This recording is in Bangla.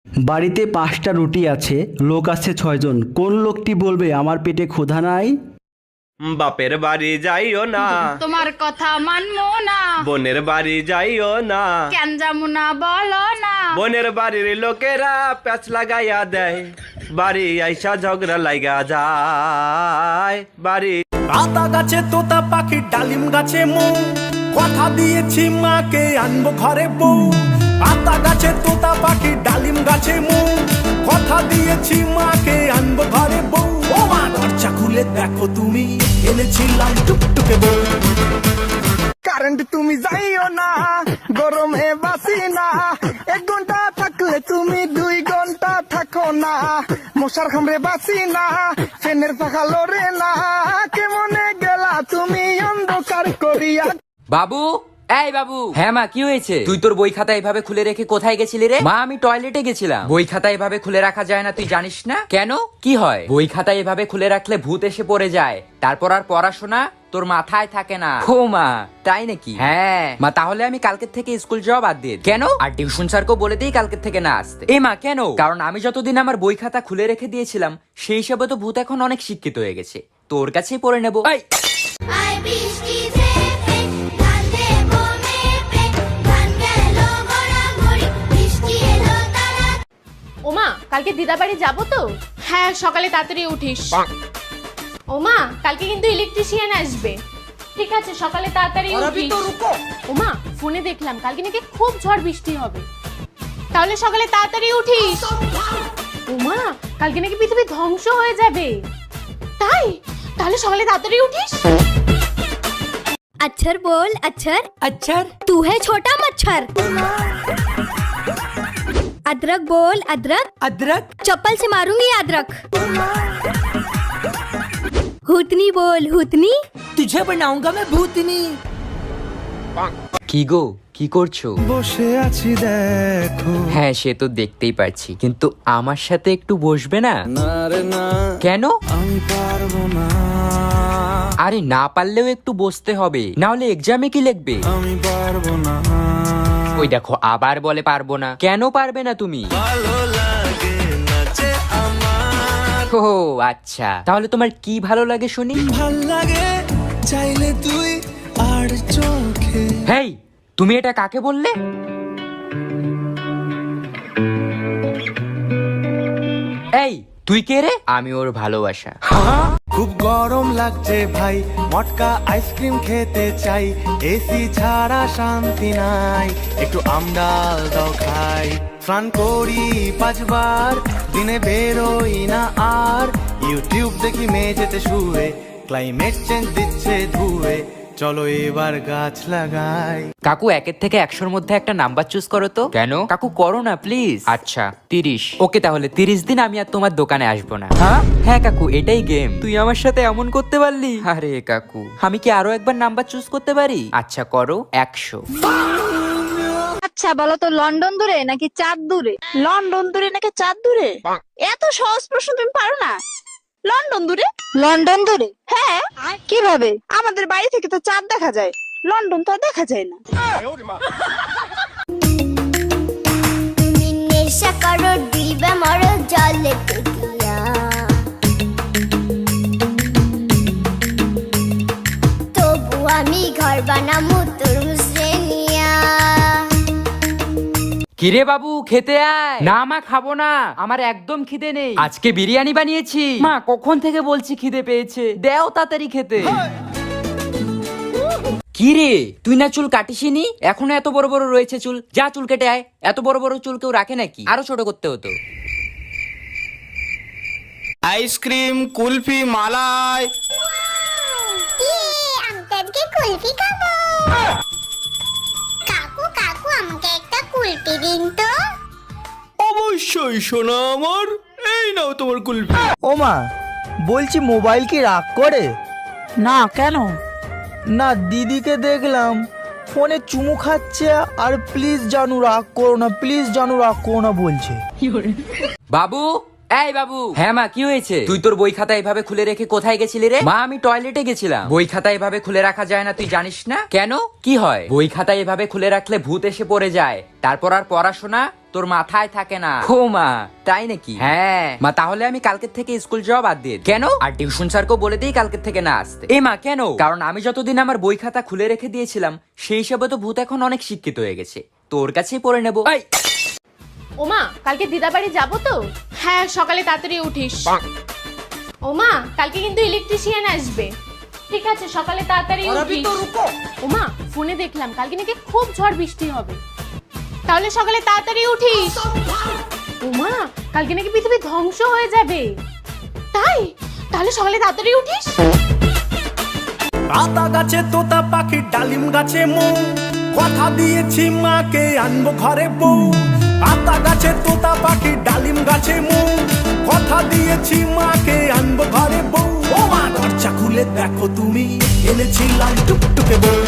বাড়িতে 5টা রুটি আছে, লোক আছে 6 জন। কোন লোকটি বলবে আমার পেটে ক্ষুধা নাই? বাপের বাড়ি যাইও না, তোমার কথা মানবো না, বোনের বাড়ি যাইও না, কেন যাবো না বলো না। বোনের বাড়ির লোকেরা প্যাচ লাগাইয়া দেয়, বাড়ি আইসা ঝগড়া লাগা যায়। বাড়ি আতা গাছে তোতা পাখি, ডালিম গাছে মৌ, কথা দিয়েছি মাকে আনবো ঘরে বউ। আতা গাছে তোতা পাখি, ডালিম গাছে মৌ, কথা দিয়েছি মাকে আনবো ঘরে বউ। ও মা দরজা খুলে দেখো তুমি, এনেছিলাম টুকটুকে বউ। কারেন্ট তুমি যাইও না, গরমে বাসি না, 1 ঘন্টা থাকলে তুমি 2 ঘন্টা থাকো না। মশার খামরে বাসি না, ফ্যানের পাখা লড়ে না, কেমনে গেলা তুমি অন্ধকার করিয়া। বাবু, এই বাবু। হ্যাঁ মা, কি হয়েছে? তুই তোর বই খাতা এভাবে খুলে রেখে কোথায় গেছিলি রে? মা, আমি টয়লেটে গেছিলাম। বই খাতা এভাবে খুলে রাখা যায় না, তুই জানিস না? কেন, কি হয়? বই খাতা এভাবে খুলে রাখলে ভূত এসে পড়ে যায়, তারপর আর পড়াশোনা তোর মাথায় থাকে না। ও মা, তাই নাকি? হ্যাঁ মা, তাহলে আমি কালকের থেকে স্কুল যাওয়া বাদ দিয়ে। কেন? আর টিউশন স্যারকেও বলে দিই কালকের থেকে না আসতে। এ মা, কেন? কারণ আমি যতদিন আমার বই খাতা খুলে রেখে দিয়েছিলাম, সেই হিসাবে তো ভূত এখন অনেক শিক্ষিত হয়ে গেছে, তোর কাছেই পড়ে নেবো। ওমা, কালকে দিদা বাড়ি যাবো তো? হ্যাঁ, সকালে তাড়াতাড়ি উঠিস। ওমা, কালকে কিন্তু ইলেকট্রিশিয়ান আসবে। ঠিক আছে, সকালে তাড়াতাড়ি উঠিস। ওমা, ফোনে দেখলাম কালকে নাকি খুব ঝড় বৃষ্টি হবে। তাহলে সকালে তাড়াতাড়ি উঠিস। ওমা, কালকে নাকি পৃথিবী ধ্বংস হয়ে যাবে। তাই? তাহলে সকালে তাড়াতাড়ি উঠিস। अक्षर बोल अक्षर। अक्षर तू है छोटा मच्छर। अदरक बोल अदरक। अदरक चप्पल से मारूंगी अदरक। हुतनी बोल हुतनी। तुझे बनाऊंगा मैं भूतनी। কি গো, কি করছো? বসে আছি দেখো। হ্যাঁ, সে তো দেখতেই পাচ্ছি, কিন্তু আমার সাথে একটু বসবে না? না রে না, কেন? আমি পারবো না, আরে না পারলেও একটু বসতে হবে, না হলে এক্সামে কি লিখবে? আমি পারবো না। ওই দেখো, আবার বলে পারবো না। কেন পারবে না তুমি? ভালো লাগে নাচে আমার। ও আচ্ছা, তাহলে তোমার কি ভালো লাগে শুনি? ভাল লাগে চাইলে তুই আর চোখে। হেই, তুমি এটা কাকে বললে? এই, তুই কে রে? আমি ওর ভালোবাসা। খুব গরম লাগছে ভাই, মটকা আইসক্রিম খেতে চাই, এসি ছাড়া শান্তি নাই, একটু আমডাল দাও খাই। স্নান করি 5 বার, দিনে বেরোই না আর, ইউটিউব দেখি মেঝেতে শুয়ে, ক্লাইমেট চেঞ্জ দিচ্ছে ধুয়ে, চলো এবার গাছ লাগাই। কাকু, 1 থেকে 100-র মধ্যে একটা নাম্বার চুজ করো তো। কেন কাকু, করো না প্লিজ। আচ্ছা, 30। ওকে, তাহলে 30 দিন আমি আর তোমার দোকানে আসবো না। হ্যাঁ কাকু, এটাই গেম। তুই আমার সাথে এমন করতে পারলি? আরে কাকু, আমি কি আরো একবার নাম্বার চুজ করতে পারি? আচ্ছা করো, 100। আচ্ছা বলো তো, লন্ডন দূরে নাকি চাঁদ দূরে? লন্ডন দূরে নাকি চাঁদ দূরে? এত সহজ প্রশ্ন তুমি পারো না? লন্ডন দূরে। লন্ডন দূরে? হ্যাঁ। কিভাবে? আমাদের বাড়ি থেকে তো চাঁদ দেখা যায়, লন্ডন তো আর দেখা যায় না। তুমি নেশা করো দিবে মরো জলে দিয়া। তবু আমি ঘর বানামু তোর মুসরেনিয়া। কিরে বাবু, খেতে আয়। না মা, খাবো না, আমার একদম খিদে নেই। আজকে বিরিয়ানি বানিয়েছি মা, কখন থেকে বলছি খিদে পেয়েছে, দেও তাড়াতাড়ি খেতে। কিরে, তুই না চুল কাটিসনি? এখনো এত বড় বড় রয়েছে চুল, যা চুল কেটে আয়। এত বড় বড় চুল কেউ রাখে নাকি? আরো ছোট করতে হতো। আইসক্রিম, কুলফি, মালাই। আমাকে কুলফি খাবো। কাকু কাকু, আমাকে একটা কুলফি দিন তো। অবশ্যই সোনা আমার, এই নাও তোমার কুলফি। ওমা, বলছি মোবাইল কি রাগ করে? না, কেন? না, দিদিকে দেখলাম ফোনে চুমু খাচ্ছে, আর প্লিজ জানু রাগ করো না, প্লিজ জানু রাগ করো না বলছে। বাবু, এই বাবু। হ্যাঁ মা, কি হয়েছে? তুই তোর বই খাতা এভাবে খুলে রেখে কোথায় গেছিলি রে? মা, আমি টয়লেটে গেছিলাম। বই খাতা এভাবে খুলে রাখা যায় না, তুই জানিস না? কেন, কি হয়? বই খাতা এভাবে খুলে রাখলে ভূত এসে পড়ে যায়, তারপর আর পড়াশোনা তোর মাথায় থাকে না। ও মা, তাই নাকি? হ্যাঁ মা, তাহলে আমি কালকের থেকে স্কুল যাওয়া বাদ দিয়ে দিই। কেন? আর টিউশন স্যারকেও বলে দিই কালকের থেকে না আসতে। এ মা, কেন? কারণ আমি যতদিন আমার বই খাতা খুলে রেখে দিয়েছিলাম সেই হিসাবে তো ভূত এখন অনেক শিক্ষিত হয়ে গেছে, তোর কাছেই পড়ে নেবো। ওমা কালকে দিদা বাড়ি যাবো তো? হ্যাঁ সকালে তাড়াতাড়ি উঠিস। ওমা কালকে কিন্তু ইলেকট্রিশিয়ান আসবে। ঠিক আছে সকালে তাড়াতাড়ি উঠিস। ওমা ফোনে দেখলাম কালকে নাকি খুব ঝড় বৃষ্টি হবে। তাহলে সকালে তাড়াতাড়ি উঠিস। ওমা কালকে নাকি পৃথিবী ধ্বংস হয়ে যাবে। তাই? তাহলে সকালে তাড়াতাড়ি উঠিস। আতা গাছে তোতা পাখি ডালিম গাছে মৌ, কথা দিয়েছি মাকে আনবো ঘরে বউ। আতা গাছে তোতা পাখি ডালিম গাছে মৌ, কথা দিয়েছি মাকে আনবো ঘরে বউ। ও মা, দরজা খুলে দেখো তুমি, এনেছিলাম টুকটুকে বউ।